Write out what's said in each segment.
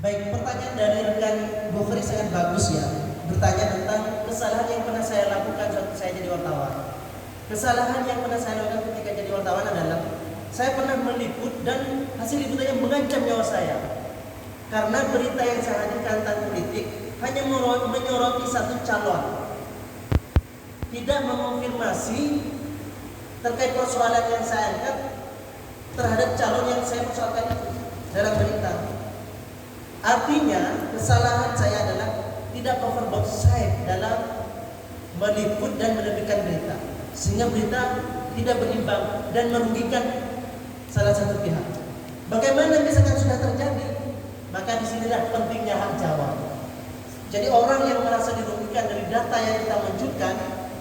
Baik, pertanyaan dari rekan Bukhari sangat bagus ya. Bertanya tentang kesalahan yang pernah saya lakukan saat saya jadi wartawan. Kesalahan yang pernah saya lakukan ketika jadi wartawan adalah saya pernah meliput dan hasil liputannya mengancam nyawa saya. Karena berita yang saya hadirkan tentang politik hanya menyoroti satu calon, tidak mengonfirmasi terkait persoalan yang saya angkat terhadap calon yang saya persoalkan itu dalam berita. Artinya kesalahan saya adalah tidak overboard side dalam meliput dan menerbitkan berita, sehingga berita tidak berimbang dan merugikan salah satu pihak. Bagaimana misalkan sudah terjadi, maka disinilah pentingnya hak jawab. Jadi orang yang merasa dirugikan dari data yang kita munculkan,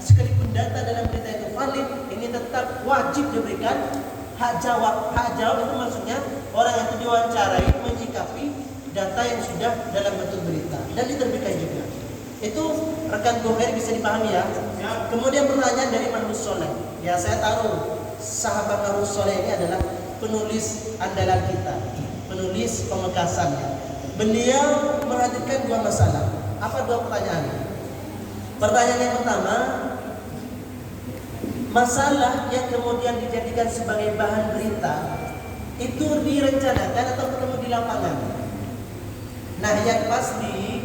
sekalipun data dalam berita itu valid, ini tetap wajib diberikan hak jawab. Hak jawab itu maksudnya orang yang diwawancarai menyikapi data yang sudah dalam bentuk berita dan diterbitkan juga. Itu rekan Bukhari bisa dipahami ya. Kemudian pertanyaan dari Mahrus Soleh. Ya, saya tahu sahabat Mahrus Soleh ini adalah penulis andalan kita, penulis pemekasannya. Beliau menghadirkan dua masalah. Apa dua pertanyaan? Pertanyaan yang pertama, masalah yang kemudian dijadikan sebagai bahan berita itu direncanakan atau ketemu di lapangan? Nah, yang pasti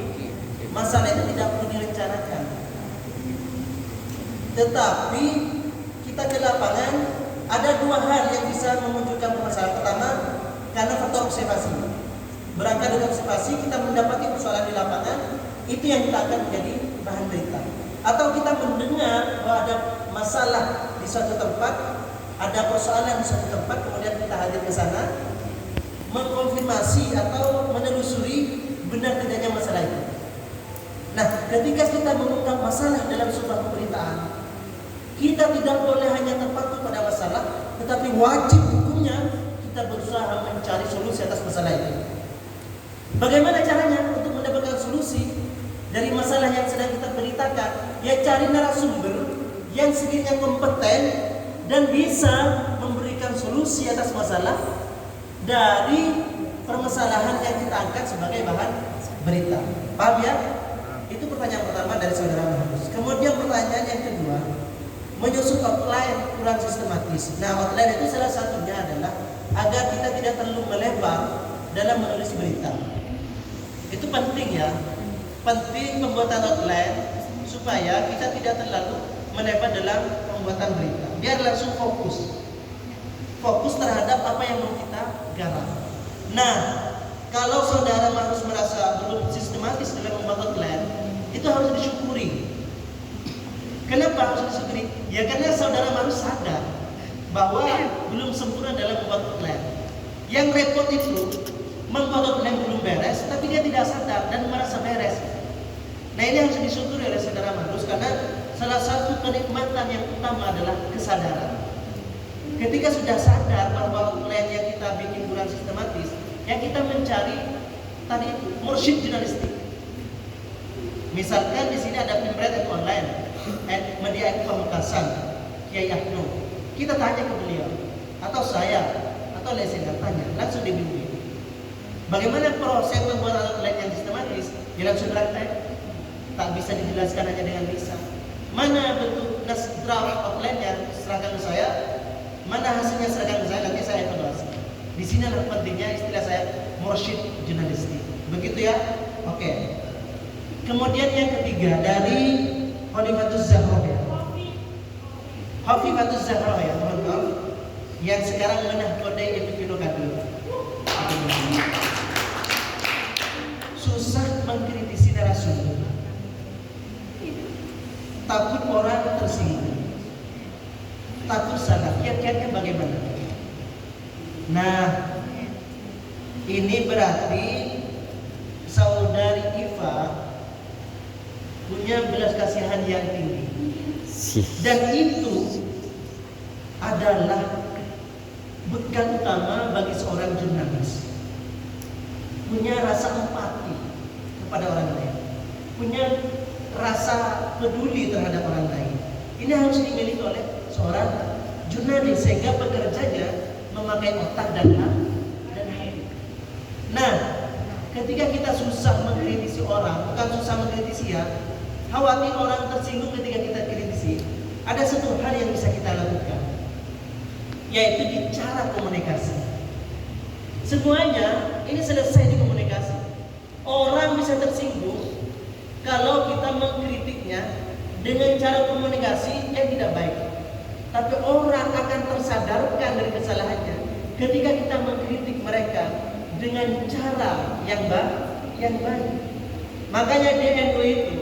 masalah itu tidak perlu direncanakan. Tetapi kita ke lapangan ada dua hal yang bisa memunculkan permasalahan. Pertama, karena faktor observasi. Berangkat dari observasi kita mendapati persoalan di lapangan, itu yang kita akan menjadi bahan berita. Atau kita mendengar bahwa ada masalah di suatu tempat, ada persoalan di suatu tempat, kemudian kita hadir ke sana, mengkonfirmasi atau menelusuri benar tidaknya masalah itu. Nah, ketika kita mengungkap masalah dalam sebuah pemberitaan, kita tidak boleh hanya terpaku pada masalah, tetapi wajib hukumnya kita berusaha mencari solusi atas masalah itu. Bagaimana caranya untuk mendapatkan solusi dari masalah yang sedang kita beritakan? Ya, cari narasumber yang sekiranya kompeten dan bisa memberikan solusi atas masalah dari permasalahan yang kita angkat sebagai bahan berita. Paham ya? Itu pertanyaan pertama dari saudara Mahrus. Kemudian pertanyaan yang kedua, menyusun outline kurang sistematis. Nah, outline itu salah satunya adalah agar kita tidak terlalu melebar dalam menulis berita. Itu penting ya. Penting pembuatan outline supaya kita tidak terlalu melebar dalam pembuatan berita. Biar langsung fokus terhadap apa yang mau kita garap. Nah, kalau saudara Mahrus merasa belum sistematis dalam membuat outline, itu harus disyukuri. Kenapa harus disyukuri? Ya karena saudara Mahrus sadar bahwa belum sempurna dalam membuat outline. Yang repot itu membuat outline belum beres, tapi dia tidak sadar dan merasa beres. Nah, ini harus disyukuri oleh saudara Mahrus karena salah satu kenikmatan yang utama adalah kesadaran. Ketika sudah sadar bahwa outline yang kita bikin kurang sistematis, yang kita mencari tadi itu mursyid jurnalistik. Misalkan di sini ada pemberita online, media pemekasan, Kiai Agno. Kita tanya ke beliau, atau saya, atau lesehan tanya, langsung dibimbing. Bagaimana proses membuat outline yang sistematis? Ya langsung praktek. Tak bisa dijelaskan hanya dengan lisan. Mana bentuk draft outline-nya serahkan ke saya, mana hasilnya serahkan ke saya, nanti saya evaluasi. Di sini adalah pentingnya istilah saya mursyid jurnalistik. Begitu ya? Oke. Kemudian yang ketiga dari Hafifatuz Zahra ya. Hafifatuz Zahra ya, mohon maaf. Yang sekarang menahkodai Ibnu Katsir. Susah mengkritisi narasumber. Takut orang tersinggung. Takut salah. Kiat-kiatnya bagaimana? Nah, ini berarti saudari Iva punya belas kasihan yang tinggi. Dan itu adalah bekal utama bagi seorang jurnalis. Punya rasa empati kepada orang lain. Punya rasa peduli terhadap orang lain. Ini harus dimiliki oleh seorang jurnalis sehingga pekerjanya memakai otak dan hati. Nah, ketika kita susah mengkritisi orang, bukan susah mengkritisi ya, khawatir orang tersinggung ketika kita kritisi, ada satu hal yang bisa kita lakukan, yaitu di cara komunikasi. Semuanya ini selesai di komunikasi. Orang bisa tersinggung kalau kita mengkritiknya dengan cara komunikasi yang tidak baik. Tapi orang akan tersadarkan dari kesalahannya ketika kita mengkritik mereka dengan cara yang baik. Makanya di NU itu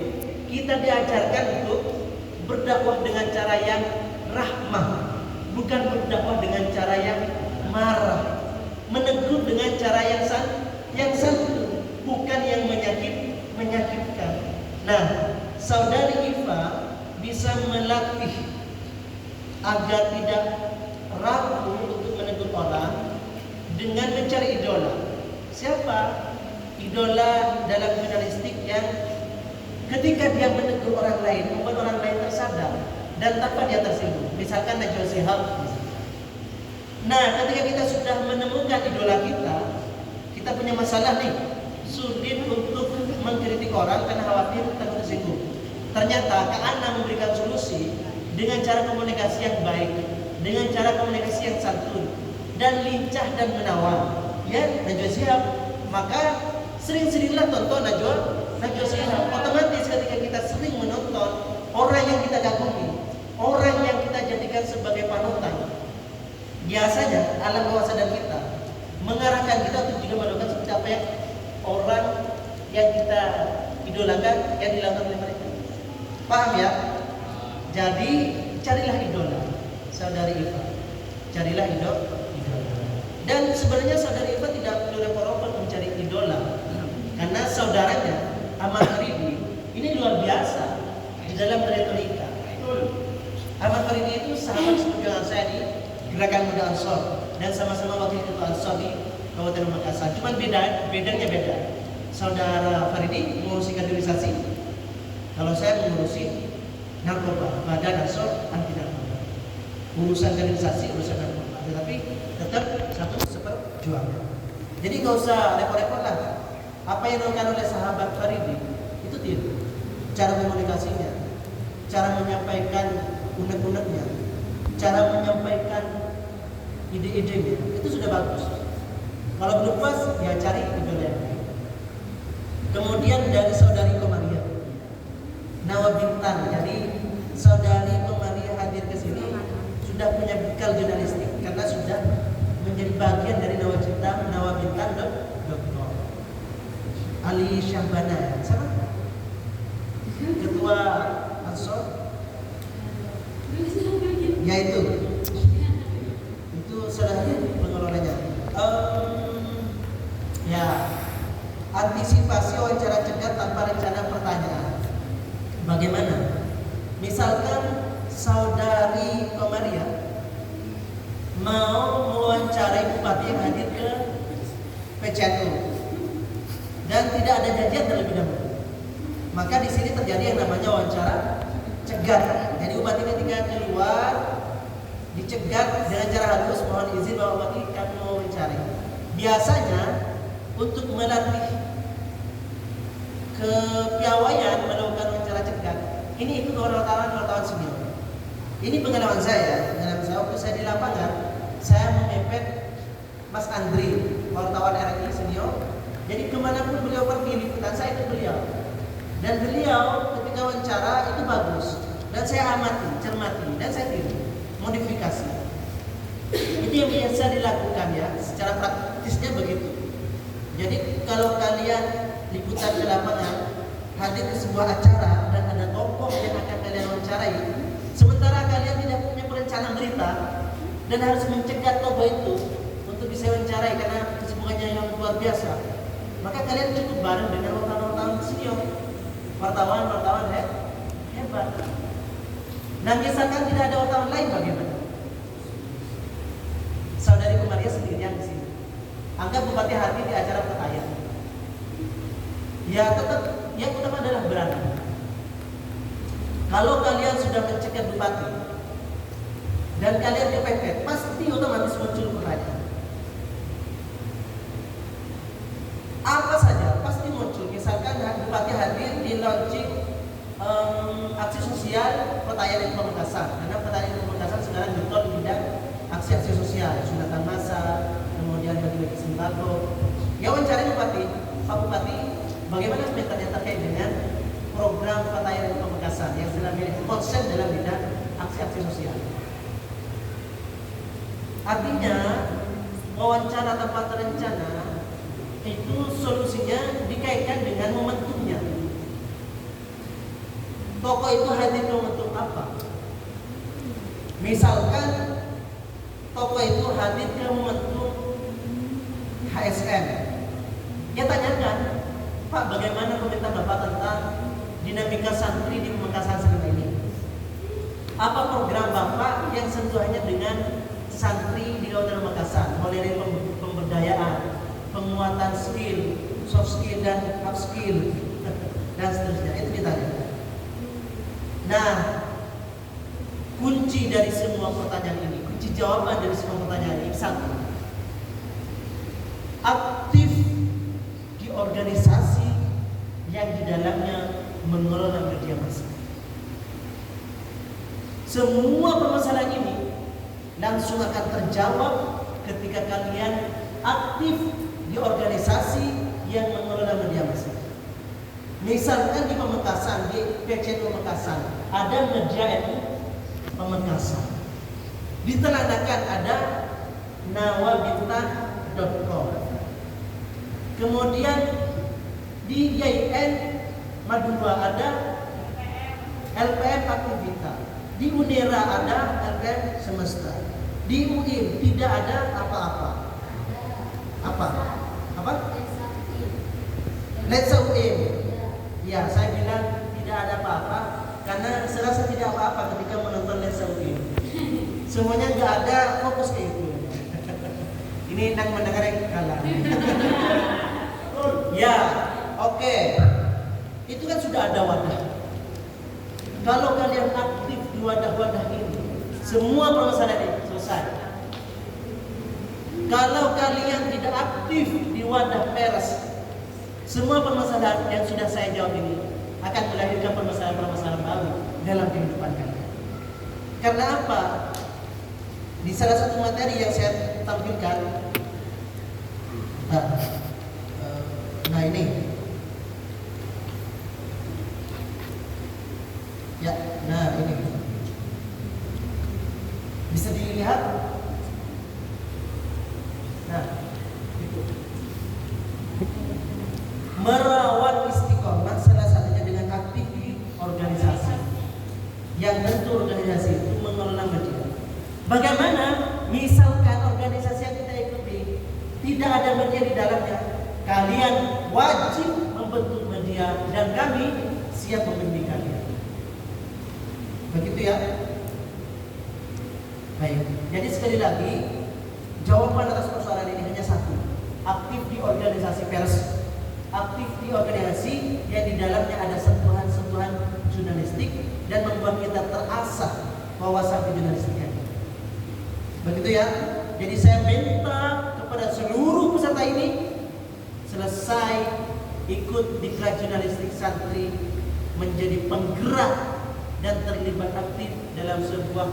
kita diajarkan untuk berdakwah dengan cara yang rahmah, bukan berdakwah dengan cara yang marah, menegur dengan cara yang santun, bukan yang menyakitkan. Nah, saudari Iva bisa melatih agar tidak ragu untuk menegur orang dengan mencari idola. Siapa? Idola dalam jurnalistik yang ketika dia menegur orang lain, membuat orang lain tersadar dan tanpa dia tersinggung. Misalkan Najwa Shihab. Nah, ketika kita sudah menemukan idola kita punya masalah nih, sulit untuk mengkritik orang karena khawatir takut tersinggung. Ternyata Kak Ana memberikan solusi dengan cara komunikasi yang baik, dengan cara komunikasi yang santun dan lincah dan menawan. Ya, Najwa Shihab. Maka sering-seringlah tonton Najwa Shihab. Otomatis ketika kita sering menonton orang yang kita kagumi, orang yang kita jadikan sebagai panutan, biasanya alam bawah sadar kita mengarahkan kita untuk juga melakukan seperti apa yang orang yang kita idolakan yang dilakukan oleh mereka. Paham ya? Jadi carilah idola, saudari Iva. Carilah idola. Dan sebenarnya saudari Iva tidak perlu repot-repot mencari idola, karena saudaranya Ahmad Faridi ini luar biasa di dalam retorika. Ahmad Faridi itu sahabat seperjuangan saya di Gerakan Muda Ansor dan sama-sama wakil ketua Ansor di Kabupaten Makassar. Cuman bedanya beda. Saudara Faridi mengurusi kaderisasi, kalau saya mengurusi narkoba, Badan Ansor Anti Narkoba. Urusan kaderisasi, urusan narkoba, tetapi tetap satu seperjuangan. Jadi nggak usah repot-repot lah. Apa yang dilakukan oleh sahabat Faridi itu tiru. Cara komunikasinya, cara menyampaikan unek-uneknya, cara menyampaikan ide-idenya, itu sudah bagus. Kalau belum pas, ya cari idola yang lain. Kemudian dari saudari Komaria, Nawa Bintan. Jadi saudari Komaria hadir ke sini sudah punya bekal jurnalistik karena sudah menjadi bagian dari Nawa Bintan Dr. Ali Syahbana, sama ketua Ansor, yaitu itu saudara pengelolanya. Ya, antisipasi wawancara cegat tanpa rencana pertanyaan. Bagaimana? Misalkan saudari Komaria mau mewawancarai bupati yang hadir ke PCNU dan tidak ada janjian terlebih dahulu, maka di sini terjadi yang namanya wawancara cegat. Jadi bupati ketika keluar dicegat dengan cara halus, mohon izin Bapak Bupati kami mau mencari. Biasanya untuk melatih kepiawaian melakukan wawancara cegat, ini ikut wartawan senior. Ini pengalaman saya waktu saya di lapangan, saya memepet Mas Andri, wartawan RRI senior. Jadi kemanapun beliau pergi liputan, saya ikut beliau. Dan beliau ketika wawancara itu bagus. Dan saya amati, cermati, dan saya tiru, modifikasi. Itu yang biasa dilakukan ya, secara praktisnya begitu. Jadi kalau kalian liputan ke lapangan, hadir ke sebuah acara dan ada tokoh yang akan kalian wawancarai, sementara kalian tidak punya perencanaan berita dan harus mencegat tokoh itu untuk bisa wawancarai karena kesibukannya yang luar biasa, maka kalian cukup bareng dengan wartawan-wartawan senior, wartawan hebat. Nah, misalkan tidak ada wartawan lain bagaimana? Saudari Komaria sendirian di sini. Anggap bupati hadir di acara pertanyaan. Ya tetap yang utama adalah berani. Kalau kalian sudah mencegat bupati dan kalian kepepet, pasti otomatis muncul pertanyaan. Apa saja Petayan di Pamekasan. Karena Petayan di Pamekasan sekarang getol di bidang aksi-aksi sosial, sunatan massal, kemudian bagi-bagi sembako. Ya wawancara Bupati, Pak Bupati, bagaimana komentarnya terkait dengan program Petayan di Pamekasan yang sedang menjadi konsen dalam bidang aksi-aksi sosial? Artinya wawancara tanpa terencana itu solusinya dikaitkan dengan momentumnya. Tokoh itu hadir momentum apa? Misalkan tokoh itu hadir ke momentum HSM. Ya tanyakan, Pak, bagaimana komentar Bapak tentang dinamika santri di Pamekasan sekarang ini? Apa program Bapak yang sentuhannya dengan santri di Kabupaten Pamekasan, mulai dari pemberdayaan, penguatan skill, soft skill dan hard skill dan seterusnya? Itu ditanya. Nah, kunci dari semua pertanyaan ini, kunci jawaban dari semua pertanyaan ini satu: aktif di organisasi yang di dalamnya mengelola media massa. Semua permasalahan ini langsung akan terjawab ketika kalian aktif di organisasi yang mengelola media massa. Misalkan di Pamekasan, di PCNU Pamekasan, ada media NU Pamekasan. Di Telanakan ada nawabintang.com. Kemudian di YIN Madura ada LPM Aktivita. Di Unera ada LPM Semesta. Di UIN tidak ada apa-apa. Apa? Let's UIN. Ya, saya bilang tidak ada apa-apa karena serasa tidak apa-apa ketika menonton Let's UIN. Semuanya nggak ada fokus ke itu. Ini nang mendengar yang kalah. Ya, oke. Itu kan sudah ada wadah. Kalau kalian aktif di wadah-wadah ini, semua permasalahan ini selesai. Kalau kalian tidak aktif di wadah pers, semua permasalahan yang sudah saya jawab ini akan melahirkan permasalahan-permasalahan baru dalam kehidupan kalian. Karena apa? Di salah satu materi yang saya tampilkan, nah ini, ya, nah ini bisa dilihat. Nah, itu merawat istiqomah salah satunya dengan aktif di organisasi. Yang tentu organisasi itu mengelola media. Bagaimana? Misalkan organisasi yang kita ikuti tidak ada media di dalamnya, kalian wajib membentuk media dan kami siap membimbing kalian. Begitu ya? Baik. Jadi sekali lagi, jawaban atas persoalan ini hanya satu: aktif di organisasi pers, aktif di organisasi yang di dalamnya ada sentuhan-sentuhan jurnalistik dan membuat kita terasah wawasan jurnalistiknya. Begitu ya? Jadi saya minta kepada seluruh peserta ini selesai ikut diklat jurnalistik santri menjadi penggerak dan terlibat aktif dalam sebuah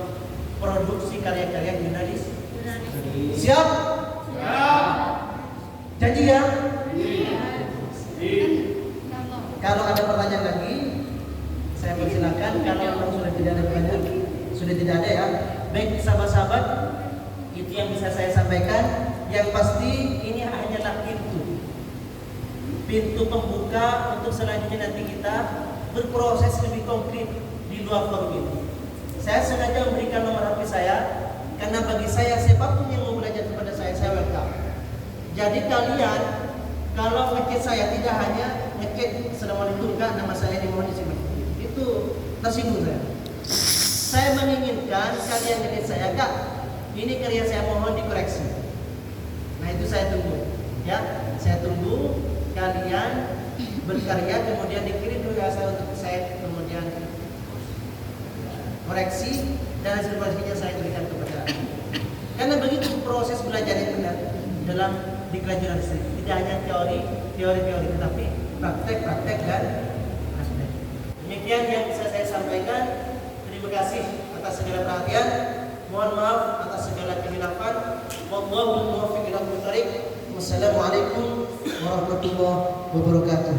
produksi karya-karya jurnalis. Siap? Siap. Janji ya? Kalau ada pertanyaan lagi, saya persilakan. Kalau memang sudah tidak ada pertanyaan, sudah tidak ada ya. Baik sahabat-sahabat, itu yang bisa saya sampaikan. Yang pasti ini hanyalah pintu pembuka untuk selanjutnya nanti kita berproses lebih konkret di luar forum ini. Saya sengaja memberikan nomor HP saya karena bagi saya siapapun yang mau belajar kepada saya welcome. Jadi kalian kalau ngechat saya tidak hanya ngechat Assalamualaikum Kak, nama saya ini mohon disimpan. Itu tersinggung saya. Saya menginginkan kalian ngechat saya, Kak, ini karya saya mohon dikoreksi. Nah itu saya tunggu, ya. Saya tunggu kalian berkarya kemudian dikirim ke saya untuk saya kemudian koreksi dan hasil koreksinya saya berikan kepada Anda. Karena begitu proses belajar yang benar dalam diklat jurnalistik, tidak hanya teori, tetapi praktek dan praktek. Demikian yang bisa saya sampaikan. Terima Terima kasih atas segala perhatian. Mohon maaf atas segala kehilapan. Wallahul muwaffiq ila aqwamit thoriq. Wassalamualaikum warahmatullahi wabarakatuh.